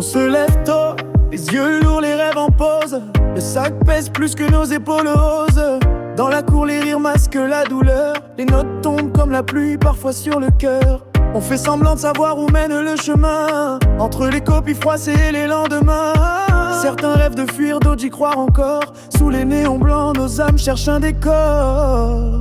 se lève tôt, les yeux lourds, les rêves en pause. Le sac pèse plus que nos épaules osent. Dans la cour, les rires masquent la douleur. Les notes tombent comme la pluie, parfois sur le cœur. On fait semblant de savoir où mène le chemin, entre les copies froissées et les lendemains. Certains rêvent de fuir, d'autres d'y croire encore. Sous les néons blancs, nos âmes cherchent un décor.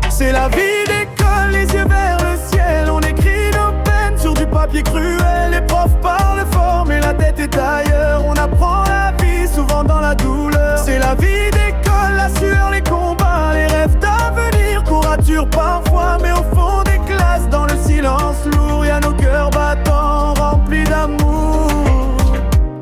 C'est la vie d'école, les yeux vers le ciel. On écrit nos peines sur du papier cruel. Les profs parlent fort, mais la tête est ailleurs. On apprend la vie, souvent dans la douleur. C'est la vie d'école, la sueur, les combats, les rêves d'avenir qu'on rature parfois. Mais au fond des classes, dans le silence lourd, y'a nos cœurs battants, remplis d'amour.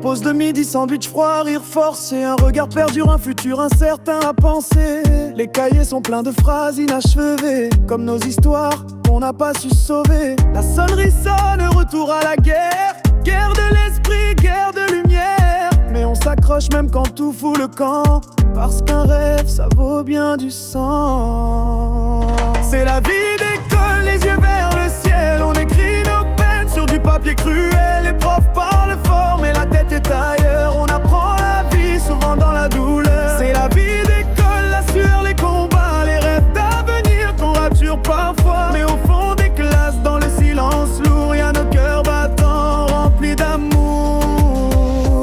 Pause de midi, sandwich froid, rire forcé. Un regard perdu, un futur incertain à penser. Les cahiers sont pleins de phrases inachevées, comme nos histoires qu'on n'a pas su sauver. La sonnerie sonne, retour à la guerre. Guerre de l'esprit, guerre de lumière. Mais on s'accroche même quand tout fout le camp, parce qu'un rêve, ça vaut bien du sang. C'est la vie d'école, les yeux vers le ciel. On écrit nos peines sur du papier cruel. Les profs parlent fort, mais la tête est ailleurs. On apprend la vie, souvent dans la douleur. C'est la vie d'école, la sueur, les combats, les rêves d'avenir qu'on rature parfois. Mais au fond des classes, dans le silence lourd, y'a nos cœurs battants, remplis d'amour.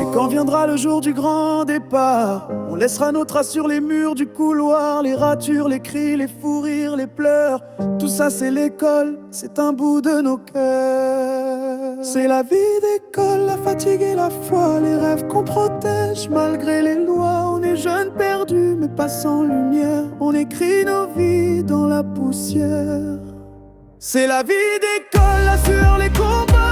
Et quand viendra le jour du grand départ, on laissera nos traces sur les murs du couloir. Les ratures, les cris, les fous rires, les pleurs. Tout ça c'est l'école, c'est un bout de nos cœurs. C'est la vie d'école, la fatigue et la foi. Les rêves qu'on protège malgré les lois. On est jeunes perdus mais pas sans lumière. On écrit nos vies dans la poussière. C'est la vie d'école, la sueur, les combats.